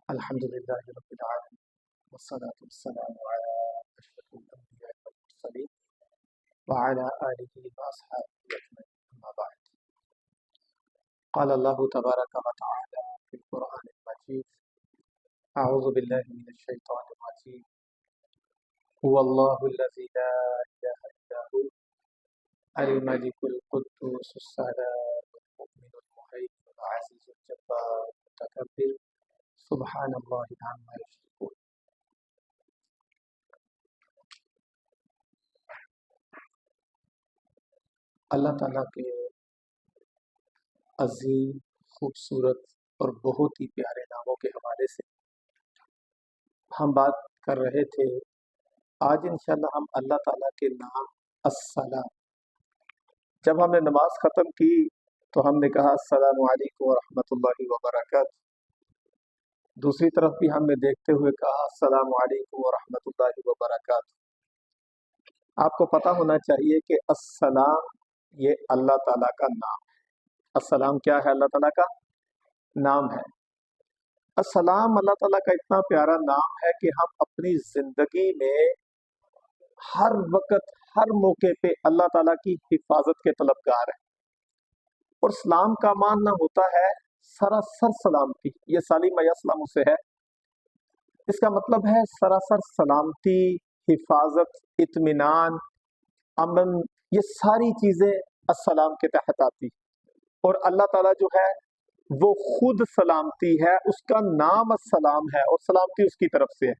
الحمد للہ رب العالمین والصلاة والسلام علی اشرف الانبیاء والمرسلین وعلی آلہ واصحابہ اجمعین اما بعد قال اللہ تبارک وتعالی فی القرآن المجید اعوذ باللہ من الشیطان الرجیم هو اللہ الذی لا الہ الا هو الملک القدوس السلام المؤمن المهیمن العزیز الجبار المتکبر سبحان اللہ عما یشرکون۔ اللہ تعالیٰ کے عظیم، خوبصورت اور بہت ہی پیارے ناموں کے حوالے سے ہم بات کر رہے تھے۔ آج انشاءاللہ ہم اللہ تعالیٰ کے نام السلام، جب ہم نے نماز ختم کی تو ہم نے کہا السلام علیکم ورحمۃ اللہ وبرکاتہ، دوسری طرف بھی ہم نے دیکھتے ہوئے کہا السلام علیکم ورحمۃ اللہ وبرکاتہ۔ آپ کو پتہ ہونا چاہیے کہ السلام یہ اللہ تعالیٰ کا نام ہے۔ السلام کیا ہے؟ اللہ تعالیٰ کا نام ہے۔ السلام اللہ تعالیٰ کا اتنا پیارا نام ہے کہ ہم اپنی زندگی میں ہر وقت ہر موقع پہ اللہ تعالیٰ کی حفاظت کے طلبگار ہیں، اور سلام کا معنی ہوتا ہے سراسر سلامتی۔ یہ سالم یسلم سے ہے، اس کا مطلب ہے سراسر سلامتی، حفاظت، اطمینان، امن، یہ ساری چیزیں السلام کے تحت آتی۔ اور اللہ تعالیٰ جو ہے وہ خود سلامتی ہے، اس کا نام السلام ہے اور سلامتی اس کی طرف سے ہے۔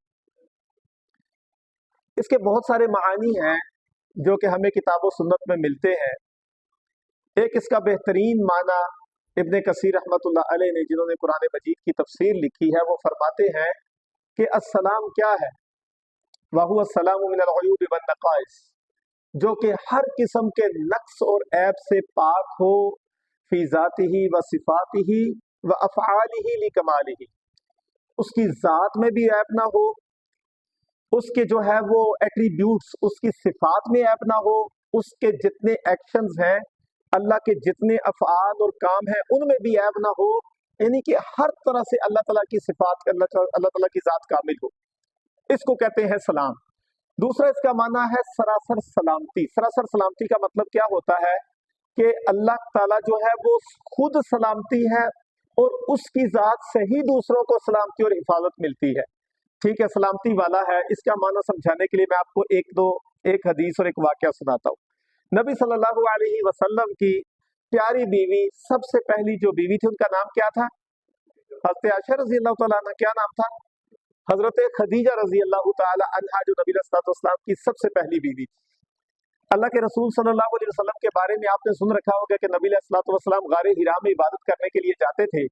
اس کے بہت سارے معانی ہیں جو کہ ہمیں کتاب و سنت میں ملتے ہیں۔ ایک اس کا بہترین معنی ابن کثیر رحمۃ اللہ علیہ نے، جنہوں نے قرآن مجید کی تفسیر لکھی ہے، وہ فرماتے ہیں کہ السلام کیا ہے؟ وَهُوَ السَّلَامُ مِنَ الْعُيُوبِ وَالنَّقَائِصِ، جو کہ ہر قسم کے نقص اور عیب سے پاک ہو، فی ذاتہ و صفاتہ و افعالہ لکمالہ، اس کی ذات میں بھی عیب نہ ہو، اس کے جو ہے وہ ایٹریبیوٹس، اس کی صفات میں عیب نہ ہو، اس کے جتنے ایکشنز ہیں، اللہ کے جتنے افعال اور کام ہیں ان میں بھی عیب نہ ہو، یعنی کہ ہر طرح سے اللہ تعالیٰ کی صفات کا اللہ تعالیٰ کی ذات کامل ہو، اس کو کہتے ہیں سلام۔ دوسرا اس کا معنی ہے سراسر سلامتی۔ سراسر سلامتی کا مطلب کیا ہوتا ہے کہ اللہ تعالیٰ جو ہے وہ خود سلامتی ہے اور اس کی ذات سے ہی دوسروں کو سلامتی اور حفاظت ملتی ہے۔ ٹھیک ہے، سلامتی والا ہے۔ اس کا معنی سمجھانے کے لیے میں آپ کو ایک حدیث اور ایک واقعہ سناتا ہوں۔ نبی صلی اللہ علیہ وسلم کی پیاری بیوی، سب سے پہلی جو بیوی تھی، ان کا نام کیا تھا؟ حضرت عائشہ رضی اللہ تعالیٰ عنہ۔ کیا نام تھا؟ حضرت خدیجہ رضی اللہ تعالی عنہا، جو نبی علیہ السلام کی سب سے پہلی بیوی تھی۔ اللہ کے رسول صلی اللہ علیہ وسلم کے بارے میں آپ نے سن رکھا ہوگا کہ نبی علیہ السلام غار حرا میں عبادت کرنے کے لیے جاتے تھے،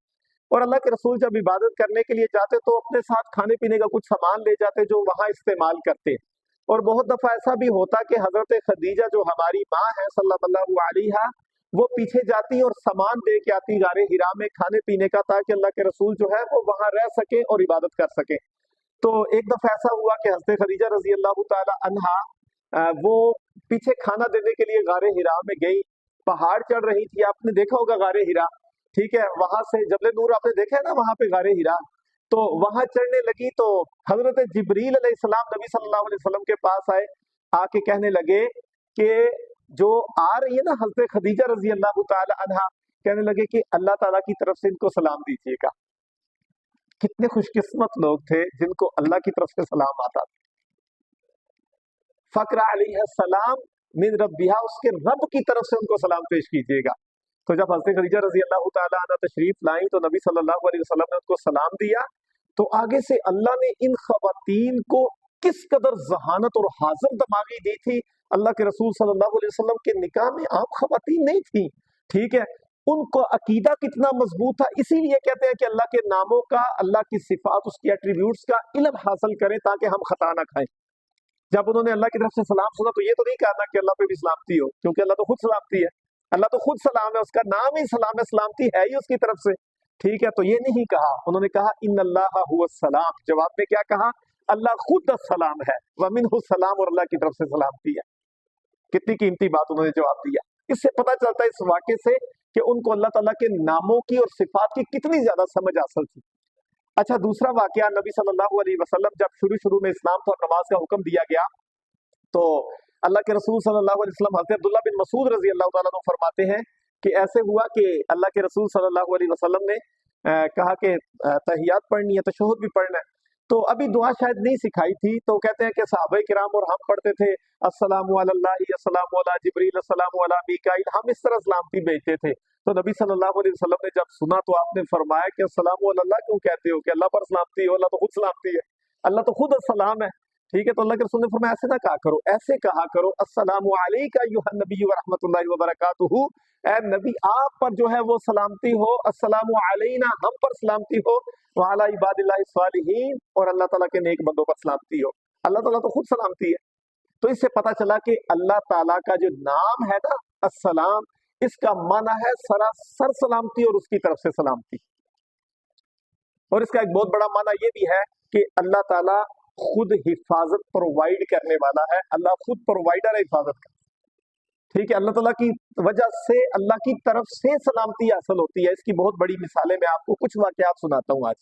اور اللہ کے رسول جب عبادت کرنے کے لیے جاتے تو اپنے ساتھ کھانے پینے کا کچھ سامان لے جاتے جو وہاں استعمال کرتے۔ اور بہت دفعہ ایسا بھی ہوتا کہ حضرت خدیجہ جو ہماری ماں ہے صلی اللہ علیہ، وہ پیچھے جاتی اور سامان دے کے آتی غار حرا میں کھانے پینے کا، تاکہ اللہ کے رسول جو ہے وہ وہاں رہ سکے اور عبادت کر سکے۔ تو ایک دفعہ ایسا ہوا کہ حضرت خدیجہ رضی اللہ تعالی عنہا وہ پیچھے کھانا دینے کے لیے غار حرا میں گئی، پہاڑ چڑھ رہی تھی۔ آپ نے دیکھا ہوگا غار حرا، ٹھیک ہے، وہاں سے جبل نور آپ نے دیکھا ہے نا، وہاں پہ غار حرا، تو وہاں چڑھنے لگی تو حضرت جبریل علیہ السلام نبی صلی اللہ علیہ وسلم کے پاس آئے، آ کے کہنے لگے کہ جو آ رہی ہے نا حضرت خدیجہ رضی اللہ تعالی عنہا، کہنے لگے کہ اللہ تعالیٰ کی طرف سے ان کو سلام دیجیے گا۔ کتنے خوش قسمت لوگ تھے جن کو اللہ کی طرف سے سلام آتا تھا۔ فقر علیہ السلام من ربیہا، اس کے رب کی طرف سے ان کو سلام پیش کیجیے گا۔ تو جب حضرت خدیجہ رضی اللہ تعالیٰ عنہ تشریف لائیں تو نبی صلی اللہ علیہ وسلم نے ان کو سلام دیا، تو آگے سے اللہ نے ان خواتین کو کس قدر ذہانت اور حاضر دماغی دی تھی۔ اللہ کے رسول صلی اللہ علیہ وسلم کے نکاح میں عام خواتین نہیں تھیں، ٹھیک ہے، ان کو عقیدہ کتنا مضبوط تھا۔ اسی لیے کہتے ہیں کہ اللہ کے ناموں کا، اللہ کی صفات، اس کی ایٹریبیوٹس کا علم حاصل کریں تاکہ ہم خطا نہ کھائیں۔ جب انہوں نے اللہ کی طرف سے سلام سنا تو یہ تو نہیں کہا کہ اللہ پہ بھی سلامتی ہو، کیونکہ اللہ تو خود سلامتی ہے، اللہ تو خود سلام ہے، اس کا نام ہی سلام ہے، سلامتی ہے ہی اس کی طرف سے، ٹھیک ہے۔ تو یہ نہیں کہا، انہوں نے کہا ان اللہ هو السلام، جواب میں کیا کہا؟ اللہ خود السلام ہے، ومنہ السلام، اور اللہ کی طرف سے سلامتی ہے۔ کتنی قیمتی بات انہوں نے جواب دیا۔ اس سے پتہ چلتا ہے اس واقعے سے کہ ان کو اللہ تعالیٰ کے ناموں کی اور صفات کی کتنی زیادہ سمجھ حاصل تھی۔ अच्छा, दूसरा वाकया, नबी सल्लल्लाहु अलैहि वसल्लम जब शुरू में इस्लाम था और नमाज का हुक्म दिया गया, तो अल्लाह के रसूल सल्लल्लाहु अलैहि वसल्लम हज़रत अब्दुल्लाह बिन मसूद रजी अल्लाह तआला अन्हु फरमाते हैं कि ऐसे हुआ कि अल्लाह के रसूल सल्लल्लाहु अलैहि वसल्लम ने कहा कि तहियात पढ़नी है, तशहुद भी पढ़ना है। तो अभी दुआ शायद नहीं सिखाई थी, तो कहते हैं कि सहाबा किराम और हम पढ़ते थे अस्सलामु अलैहि अस्सलामु अला जिब्रील अस्सलामु अला मीकाईल, हम इस तरह सलामती भेजते थे। तो नबी सल्लल्लाहु अलैहि वसल्लम ने जब सुना तो आपने फरमाया कि अस्सलामु अल्लाह क्यों कहते हो, कि अल्लाह पर सलामती हो, अल्लाह तो खुद सलामती है, अल्लाह तो खुद अस्सलाम है। ठीक है, तो अल्लाह के रसूल ने फरमाया ऐसे ना कहा करो, ऐसे कहा करो अस्सलामु अलैका अय्युहन नबी व रहमतुल्लाहि व बरकातुहू, ए नबी आप पर जो है वो सलामती हो, अस्सलामु अलैना हम पर सलामती हो, व अला इबादिल्लाहि सालिहीन और अल्लाह ताला के नेक बंदों पर सलामती हो। अल्लाह ताला तो खुद सलामती है। तो इससे पता चला कि अल्लाह ताला का जो नाम है ना अस्सलाम, इसका माना है सरासर सलामती और उसकी तरफ से सलामती। और इसका एक बहुत बड़ा माना ये भी है कि अल्लाह ताला खुद हिफाजत प्रोवाइड करने वाला है, अल्लाह खुद प्रोवाइडर है हिफाजत का। ठीक है, अल्लाह ताला की वजह से अल्लाह की तरफ से सलामती हासिल होती है। इसकी बहुत बड़ी मिसालें मैं आपको कुछ वाकयात सुनाता हूँ आज।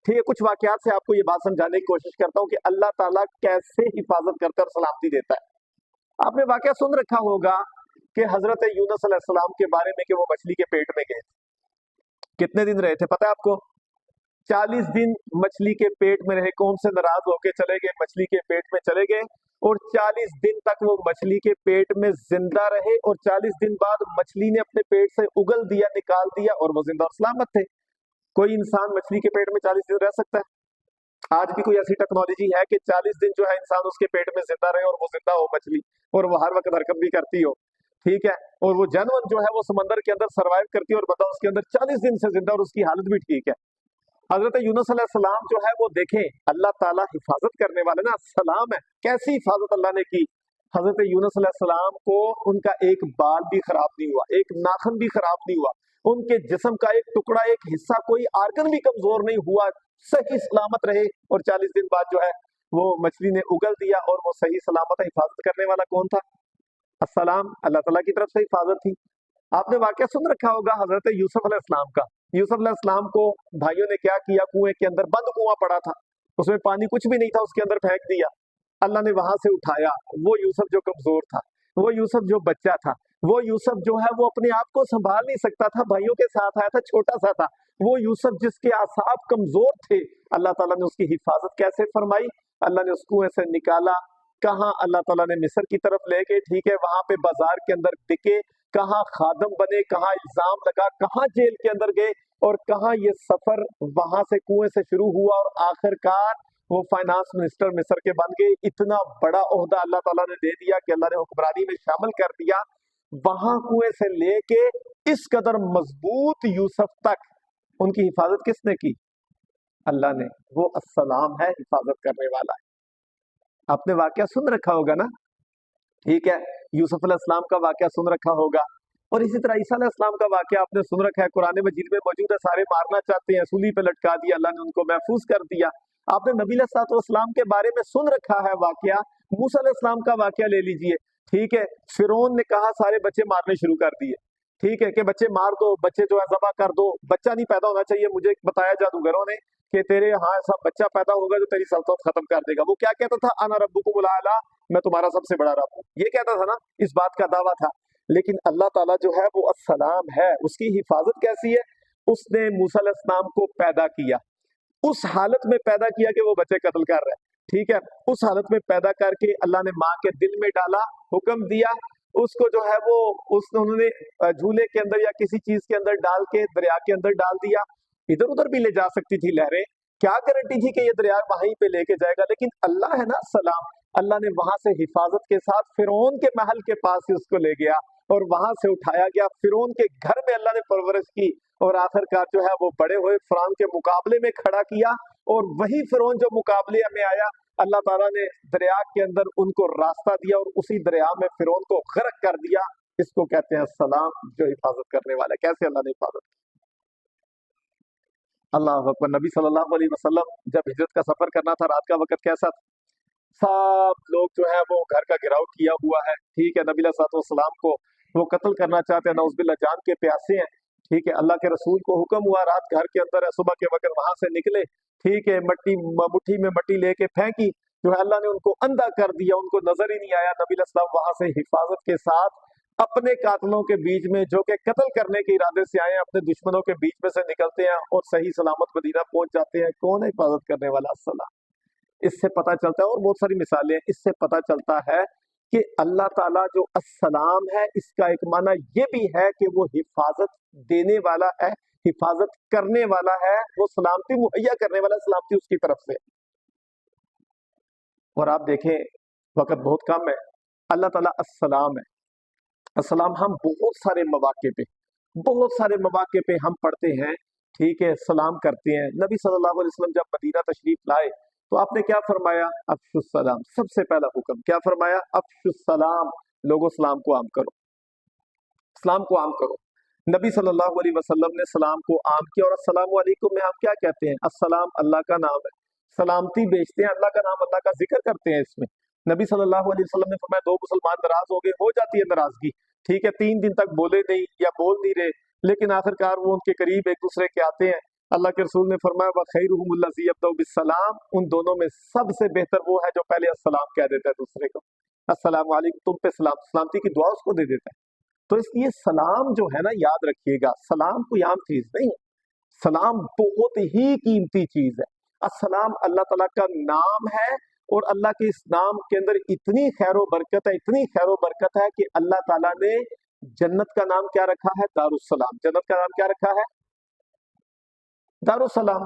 ठीक है, कुछ वाकयात से आपको ये बात समझाने की कोशिश करता हूँ कि अल्लाह ताला कैसे हिफाजत करता है और सलामती देता है। आपने वाकया सुन रखा होगा कि हजरत यूनुस अलैहिस्सलाम के बारे में कि वो मछली के पेट में गए। कितने दिन रहे थे पता है आपको? 40 दिन मछली के पेट में रहे। कौम से नाराज होकर चले गए, मछली के पेट में चले गए और 40 दिन तक वो मछली के पेट में जिंदा रहे और 40 दिन बाद मछली ने अपने पेट से उगल दिया, निकाल दिया और वो जिंदा और सलामत थे। कोई इंसान मछली के पेट में 40 दिन रह सकता है? आज भी कोई ऐसी टेक्नोलॉजी है कि 40 दिन जो है इंसान उसके पेट में जिंदा रहे और वो जिंदा हो मछली, और वो हर वक्त हरकत भी करती हो? ठीक है, और वो जानवर जो है वो समंदर के अंदर सर्वाइव करती है और बता उसके अंदर 40 दिन से जिंदा और उसकी हालत भी ठीक है। हजरत यूनुस अलैहिस्सलाम जो है वो देखें, अल्लाह ताला हिफाजत करने वाले ना, सलाम है। कैसी हिफाजत अल्लाह ने की? हजरत यूनुस अलैहिस्सलाम को उनका एक बाल भी खराब नहीं हुआ, एक नाखून भी खराब नहीं हुआ, उनके जिस्म का एक टुकड़ा, एक हिस्सा, कोई आर्गन भी कमजोर नहीं हुआ, सही सलामत रहे। और 40 दिन बाद जो है वो मछली ने उगल दिया और वो सही सलामत है। हिफाजत करने वाला कौन था? अस्सलाम, अल्लाह ताला की तरफ से हिफाजत थी। आपने वाकया सुन रखा होगा हजरत यूसुफ अलैहिस्सलाम का। यूसुफ अलैहिस्सलाम को भाइयों ने क्या किया, कुएं के अंदर, बंद कुआं पड़ा था, उसमें पानी कुछ भी नहीं था, उसके अंदर फेंक दिया। अल्लाह ने वहां से उठाया। वो यूसुफ जो कमजोर था, वो यूसुफ जो बच्चा था, वो यूसुफ जो है वो अपने आप को संभाल नहीं सकता था, भाइयों के साथ आया था, छोटा सा था, वो यूसुफ जिसके आसाब कमजोर थे, अल्लाह ताला ने उसकी हिफाजत कैसे फरमाई? अल्लाह ने उस कुएं से निकाला। कहाँ? अल्लाह ताला ने मिस्र की तरफ ले गए। ठीक है, वहां पे बाजार के अंदर बिके, कहाँ खादम बने, कहाँ इल्जाम लगा, कहाँ जेल के अंदर गए और कहाँ ये सफर वहां से कुएं से शुरू हुआ और आखिरकार वो फाइनेंस मिनिस्टर मिस्र के बन गए। इतना बड़ा ओहदा अल्लाह ताला ने दे दिया कि अल्लाह ने हुक्मरानी में शामिल कर दिया। वहां कुएं से लेके इस कदर मजबूत यूसुफ तक उनकी हिफाजत किसने की? अल्लाह ने। वो अस्सलाम है, हिफाजत करने वाला है। आपने वाकया सुन रखा होगा ना? ठीक है, यूसुफ अलैहिस्सलाम का वाकया सुन रखा होगा और इसी तरह ईसा अलैहिस्सलाम का वाकया आपने सुन रखा है, कुरान मजीद में मौजूद है। सारे मारना चाहते हैं, सूली पे लटका दिया, अल्लाह ने उनको महफूज कर दिया। आपने नबी अलैहिस्सलाम के बारे में सुन रखा है वाकया। मूसा अलैहिस्सलाम का वाकया ले लीजिए। ठीक है, फिरौन ने कहा सारे बच्चे मारने शुरू कर दिए। ठीक है, कि बच्चे मार दो, बच्चे जो है ज़बह कर दो, बच्चा नहीं पैदा होना चाहिए। मुझे बताया जादूगरों ने कि तेरे यहाँ ऐसा बच्चा पैदा होगा जो तेरी सल्तनत खत्म कर देगा। वो क्या कहता था? अना रब्बुकुमुल आला, मैं तुम्हारा सबसे बड़ा रब हूँ, ये कहता था ना, इस बात का दावा था। लेकिन अल्लाह ताला जो है वो अस्सलाम है, उसकी हिफाजत कैसी है? उसने मूसा अलैहिस्सलाम को पैदा किया, उस हालत में पैदा किया कि वो बच्चे कत्ल कर रहे हैं। ठीक है, उस हालत में पैदा करके अल्लाह ने माँ के दिल में डाला, हुक्म दिया, उसको जो है वो उन्होंने झूले के अंदर या किसी चीज के अंदर डाल के दरिया के अंदर डाल दिया। इधर उधर भी ले जा सकती थी लहरें, क्या गारंटी थी कि ये दरिया वहीं पे लेके जाएगा? लेकिन अल्लाह है ना सलाम, अल्लाह ने वहां से हिफाजत के साथ फिरौन के महल के पास ही उसको ले गया और वहां से उठाया गया, फिरौन के घर में अल्लाह ने परवरिश की और आखिरकार जो है वो बड़े हुए फिरौन के मुकाबले में खड़ा किया। और वही फिरौन जो मुकाबले में आया, अल्लाह ताला ने दरिया के अंदर उनको रास्ता दिया और उसी दरिया में फिरौन को गर्क कर दिया। इसको कहते हैं सलाम, जो हिफाजत करने वाला। कैसे अल्लाह ने हिफाजत? अल्लाह अकबर। नबी सल्लल्लाहु अलैहि वसल्लम जब हिजरत का सफर करना था, रात का वक्त कैसा था? सब लोग जो है वो घर का घेराव किया हुआ है। ठीक है, नबी सल्लल्लाहु अलैहि वसल्लम को वो कत्ल करना चाहते हैं, नौज़ुबिल्लाह, जान के प्यासे हैं। ठीक है, अल्लाह के रसूल को हुक्म हुआ रात घर के अंदर है, सुबह के वक्त वहां से निकले, ठीक है, मुट्ठी में मट्टी लेके फेंकी, जो है अल्लाह ने उनको अंधा कर दिया, उनको नजर ही नहीं आया। नबी अलैहिस्सलाम वहां से हिफाजत के साथ अपने कातलों के बीच में, जो कि कत्ल करने के इरादे से आए, अपने दुश्मनों के बीच में से निकलते हैं और सही सलामत मदीना पहुंच जाते हैं। कौन है हिफाजत करने वाला? अल्लाह। इससे पता चलता है, और बहुत सारी मिसालें हैं, इससे पता चलता है कि अल्लाह ताला जो अस्सलाम है, इसका एक माना ये भी है कि वो हिफाजत देने वाला है, हिफाजत करने वाला है, वो सलामती मुहैया करने वाला, सलामती उसकी तरफ से। और आप देखें वक्त बहुत कम है, अल्लाह ताला अस्सलाम है। अस्सलाम हम बहुत सारे मौके पे हम पढ़ते हैं, ठीक है, सलाम करते हैं। नबी सल्लल्लाहु अलैहि वसल्लम जब मदीना तशरीफ लाए तो आपने क्या फरमाया? अफ़शुस सलाम। सबसे पहला हुक्म क्या फरमाया? अफ़शुस सलाम, लोगों सलाम को आम करो, सलाम को आम करो। नबी सल्लल्लाहु अलैहि वसल्लम ने सलाम को आम किया। और अस्सलामु अलैकुम में हम क्या कहते हैं? अस्सलाम अल्लाह का नाम है, सलामती बेचते हैं, अल्लाह का नाम, अल्लाह का जिक्र करते हैं इसमें। नबी सल्लल्लाहु अलैहि वसल्लम ने फरमाया दो मुसलमान नाराज हो गए, हो जाती है नाराजगी, ठीक है, 3 दिन तक बोले नहीं या बोल नहीं रहे, लेकिन आखिरकार वो उनके करीब एक दूसरे के आते हैं। अल्लाह के रसूल ने फरमाया व खैरुहुमुल्लज़ी यब्दउ बिस्सलाम, उन दोनों में सबसे बेहतर वो है जो पहले अस्सलाम कह देता है दूसरे को, अस्सलाम वालेकुम, तुम पे सलाम, सलामती की दुआ उसको दे देता है। तो इसलिए सलाम जो है ना, याद रखिएगा, सलाम कोई आम चीज नहीं है, सलाम बहुत ही कीमती चीज है। अस्सलाम अल्लाह ताला का नाम है, और अल्लाह के इस नाम के अंदर इतनी खैर बरकत है, इतनी खैर बरकत है कि अल्लाह ताला ने जन्नत का नाम क्या रखा है? दारुस्सलाम। जन्नत का नाम क्या रखा है? दारुस्सलाम।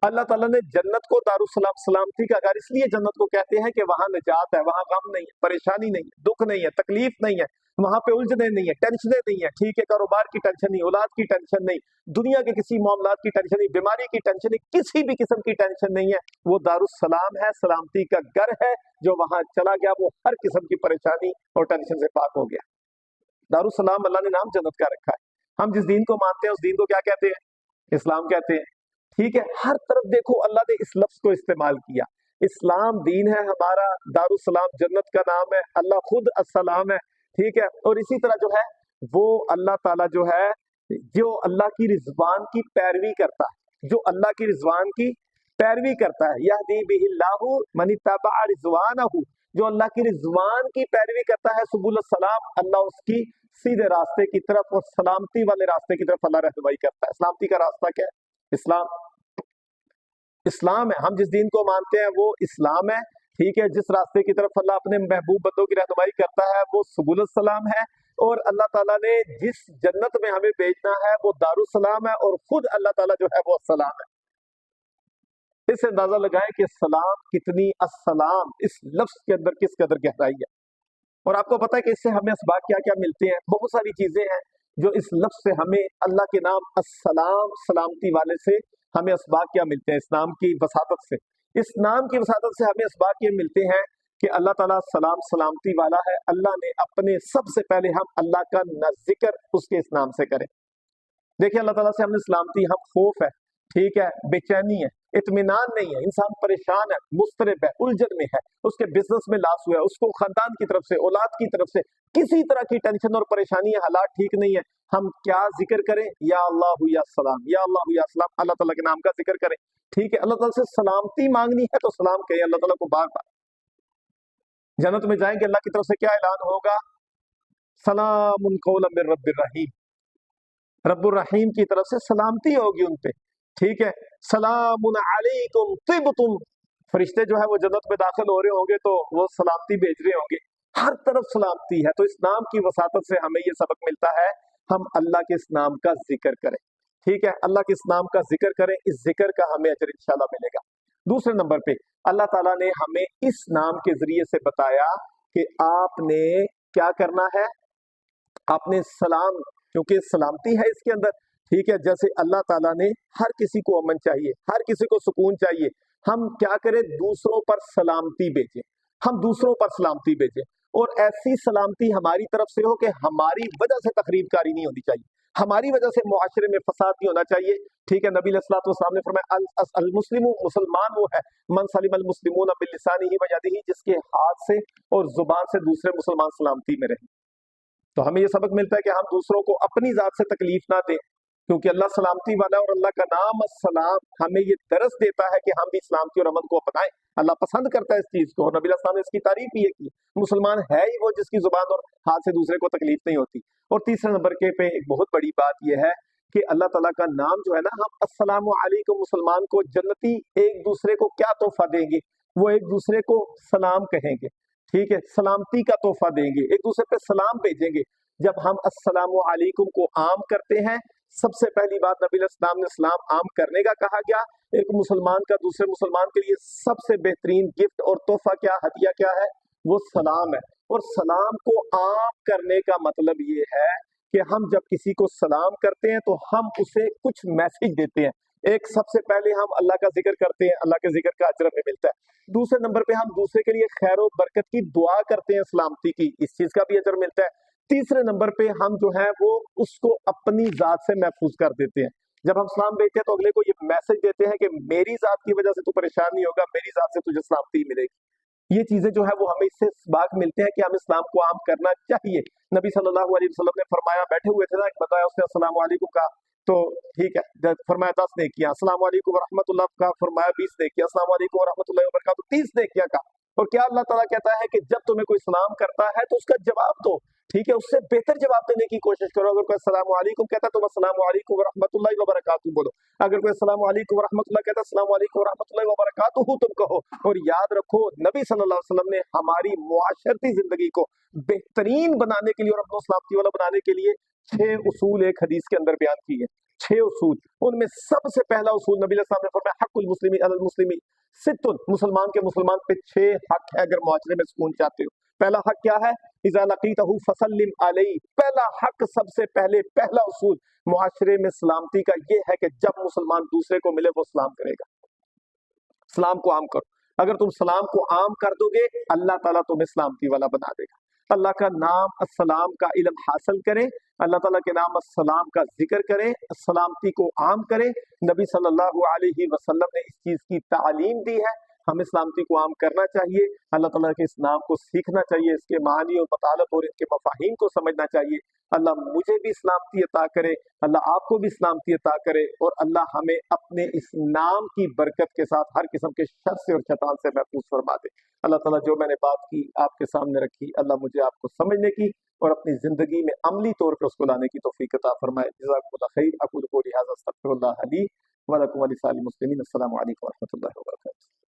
अल्लाह ताला ने जन्नत को दारुस्सलाम, सलामती का घर, इसलिए जन्नत को कहते हैं कि वहां निजात है, वहां गम नहीं है, परेशानी नहीं है, दुख नहीं है, तकलीफ नहीं है, वहां पे उलझने नहीं है, टेंशने नहीं है, ठीक है, कारोबार की टेंशन नहीं, औलाद की टेंशन नहीं, दुनिया के किसी मामलात की टेंशन नहीं, बीमारी की टेंशन नहीं, किसी भी किस्म की टेंशन नहीं है। वो दारुस्सलाम है, सलामती का घर है, जो वहां चला गया वो हर किस्म की परेशानी और टेंशन से पाक हो गया। दारुस्सलाम अल्लाह ने नाम जन्नत का रखा है। हम जिस दीन को मानते हैं उस दीन को क्या कहते हैं? इस्लाम कहते हैं, ठीक है। हर तरफ देखो अल्लाह ने इस लफ्ज को इस्तेमाल किया। इस्लाम दीन है हमारा, दारुस्सलाम जन्नत का नाम है, अल्लाह खुद अस्सलाम है, ठीक है। और इसी तरह जो है वो अल्लाह ताला जो है, जो अल्लाह की रिजवान की पैरवी करता है, जो अल्लाह की रिजवान की पैरवी करता है, यहदी बिहिल्लाहु मन इत्तबा रिजवानहु, जो अल्लाह की रिजवान की पैरवी करता है, सुबुल सलाम, अल्लाह उसकी सीधे रास्ते की तरफ और सलामती वाले रास्ते की तरफ अल्लाह रहनुमाई करता है। सलामती का रास्ता क्या है? इस्लाम। इस्लाम है, हम जिस दीन को मानते हैं वो इस्लाम है, ठीक है। जिस रास्ते की तरफ अल्लाह अपने महबूब बंदों की रहनुमाई करता है वो सुबुल सलाम है। और अल्लाह ताला ने जिस जन्नत में हमें भेजना है वो दारुस्सलाम है, और खुद अल्लाह ताला जो है वो अस्सलाम है। इससे अंदाजा लगाएं कि सलाम कितनी, अस्सलाम इस लफ्ज के अंदर किस कदर गहराई है। और आपको पता है कि इससे हमें असबाब क्या क्या मिलते हैं? बहुत सारी चीजें हैं जो इस लफ्ज से हमें, अल्लाह के नाम अस्सलाम, सलामती वाले से हमें असबाब क्या मिलते हैं? इस नाम की वसातत से, इस नाम की वसातत से हमें असबाब ये मिलते हैं कि अल्लाह ताला सलाम सलामती वाला है। अल्लाह ने अपने, सबसे पहले हम अल्लाह का न जिक्र उसके इस नाम से करें। देखिए अल्लाह ताला से हमने सलामती, हम खौफ है, ठीक है, बेचैनी है, इत्मीनान नहीं है, इंसान परेशान है, मुस्तरब है, उलझन में है, उसके बिजनेस में लॉस हुआ है, उसको खानदान की तरफ से, औलाद की तरफ से किसी तरह की टेंशन और परेशानी है, हालात ठीक नहीं है, हम क्या जिक्र करें? या अल्लाह या सलाम, या अल्लाह या सलाम, अल्लाह ताला के नाम का जिक्र करें, ठीक है। अल्लाह ताला से सलामती मांगनी है तो सलाम कहें अल्लाह ताला को बार बार। जन्नत में जाएंगे अल्लाह की तरफ से क्या ऐलान होगा? सलामुन कौलन मिर रब्बिर रहीम, रब्बुर रहीम की तरफ से सलामती होगी उन पे, ठीक है। सलामुन अलैकुम तिबतुम, फरिश्ते जो है वो जन्नत में दाखिल हो रहे होंगे तो वो सलामती भेज रहे होंगे, हर तरफ सलामती है। तो इस नाम की वसातत से हमें ये सबक मिलता है, हम अल्लाह के इस नाम का जिक्र करें, ठीक है, अल्लाह के इस नाम का जिक्र करें, इस जिक्र का हमें अजर इंशाल्लाह मिलेगा। दूसरे नंबर पे अल्लाह ताला ने हमें इस नाम के जरिए से बताया कि आपने क्या करना है? आपने सलाम, क्योंकि सलामती है इसके अंदर, ठीक है। जैसे अल्लाह ताला ने, हर किसी को अमन चाहिए, हर किसी को सुकून चाहिए, हम क्या करें? दूसरों पर सलामती भेजें, हम दूसरों पर सलामती भेजें, और ऐसी सलामती हमारी तरफ से हो कि हमारी वजह से तकरीबकारी नहीं होनी चाहिए, हमारी वजह से मुआशरे में फसाद नहीं होना चाहिए, ठीक है। नबी अलैहिस्सलातु वस्सलाम ने फरमाया अल मुस्लिमु, मुसलमान वो है, मन सलिम अल मुस्लिमून बिल लिसानिही व यदिही, जिसके हाथ से और जुबान से दूसरे मुसलमान सलामती में रहे। تو ہمیں یہ سبق ملتا ہے کہ ہم دوسروں کو اپنی ذات سے تکلیف نہ دیں، کیونکہ اللہ سلامتی والا ہے، اور اللہ کا نام السلام ہمیں یہ درس دیتا ہے کہ ہم بھی سلامتی اور امن کو اپنائیں۔ اللہ پسند کرتا ہے اس چیز کو، اور نبی علیہ السلام نے اس کی تعریف بھی کی، مسلمان ہے ہی وہ جس کی زبان اور ہاتھ سے دوسرے کو تکلیف نہیں ہوتی۔ اور تیسرے نمبر کے پہ ایک بہت بڑی بات یہ ہے کہ اللہ تعالیٰ کا نام جو ہے نا، ہم السلام علیکم، مسلمان کو جنتی ایک دوسرے کو کیا تحفہ دیں گے؟ وہ ایک دوسرے کو سلام کہیں گے، ٹھیک ہے، سلامتی کا تحفہ دیں گے، ایک دوسرے پہ سلام بھیجیں گے۔ جب ہم السلام علیکم کو عام کرتے ہیں، سب سے پہلی بات نبی علیہ السلام نے سلام عام کرنے کا کہا گیا۔ ایک مسلمان کا دوسرے مسلمان کے لیے سب سے بہترین گفٹ اور تحفہ کیا، ہدیہ کیا ہے؟ وہ سلام ہے۔ اور سلام کو عام کرنے کا مطلب یہ ہے کہ ہم جب کسی کو سلام کرتے ہیں تو ہم اسے کچھ میسج دیتے ہیں۔ ایک، سب سے پہلے ہم اللہ کا ذکر کرتے ہیں، اللہ کے ذکر کا اجر ہمیں ملتا ہے۔ دوسرے نمبر پہ ہم دوسرے کے لیے خیر و برکت کی دعا کرتے ہیں، سلامتی کی، اس چیز کا بھی اجر ملتا ہے۔ تیسرے نمبر پہ ہم جو ہے وہ اس کو اپنی ذات سے محفوظ کر دیتے ہیں۔ جب ہم سلام بھیجتے ہیں تو اگلے کو یہ میسج دیتے ہیں کہ میری ذات کی وجہ سے تو پریشان نہیں ہوگا، میری ذات سے تجھے سلامتی ملے گی۔ یہ چیزیں جو ہے وہ ہمیں اس سے سباق ملتے ہیں کہ ہم اسلام کو عام کرنا چاہیے۔ نبی صلی اللہ علیہ وسلم نے فرمایا، بیٹھے ہوئے تھے نا، بتایا اس نے السلام علیکم کا، تو ٹھیک ہے، فرمایا 10 نیکیاں، السلام علیکم ورحمۃ اللہ کا فرمایا 20 نیکیاں، السلام علیکم ورحمۃ اللہ وبرکاتہ 30 نیکیاں کا۔ اور کیا اللہ تعالیٰ کہتا ہے کہ جب تمہیں کوئی سلام کرتا ہے تو اس کا جواب دو، ٹھیک ہے، اس سے بہتر جواب دینے کی کوشش کرو۔ اگر کوئی السلام علیکم کہتا ہے تو السلام علیکم ورحمۃ اللہ وبرکاتہ بولو، اگر کوئی السلام علیکم ورحمۃ اللہ کہتا ہے السلام علیکم ورحمۃ اللہ وبرکاتہ تم کہو۔ اور یاد رکھو، نبی صلی اللہ علیہ وسلم نے ہماری معاشرتی زندگی کو بہترین بنانے کے لیے اور اپنا سلامتی والا بنانے کے لیے 6 اصول ایک حدیث کے اندر بیان کیے ہیں۔ 6 اصول، ان میں سب سے پہلا اصول نبی علیہ السلام نے فرمایا حق المسلم علی المسلم ستن، مسلمان کے مسلمان پہ 6 حق ہے اگر معاشرے میں سکون چاہتے ہو۔ پہلا حق کیا ہے؟ اذا لقیتہ فسلم علیہ، پہلا حق، سب سے پہلے پہلا اصول معاشرے میں سلامتی کا یہ ہے کہ جب مسلمان دوسرے کو ملے وہ سلام کرے گا۔ سلام کو عام کرو، اگر تم سلام کو عام کر دو گے اللہ تعالیٰ تمہیں سلامتی والا بنا دے گا۔ اللہ کا نام السلام کا علم حاصل کریں، اللہ تعالیٰ کے نام السلام کا ذکر کریں، سلامتی کو عام کریں۔ نبی صلی اللہ علیہ وسلم نے اس چیز کی تعلیم دی ہے، ہمیں سلامتی کو عام کرنا چاہیے، اللہ تعالیٰ کے اس نام کو سیکھنا چاہیے، اس کے معانی اور مطالب اور ان کے مفاہیم کو سمجھنا چاہیے۔ اللہ مجھے بھی سلامتی عطا کرے، اللہ آپ کو بھی سلامتی عطا کرے، اور اللہ ہمیں اپنے اس نام کی برکت کے ساتھ ہر قسم کے شر سے اور شیطان سے محفوظ فرما دے۔ اللہ تعالیٰ جو میں نے بات کی آپ کے سامنے رکھی، اللہ مجھے آپ کو سمجھنے کی اور اپنی زندگی میں عملی طور پر اس کو لانے کی توفیق عطا فرمائے۔ جزاکم اللہ خیر، اقول قولی ھذا استغفر اللہ لی ولکم ولسائر المسلمین۔ السلام علیکم ورحمۃ اللہ وبرکاتہ۔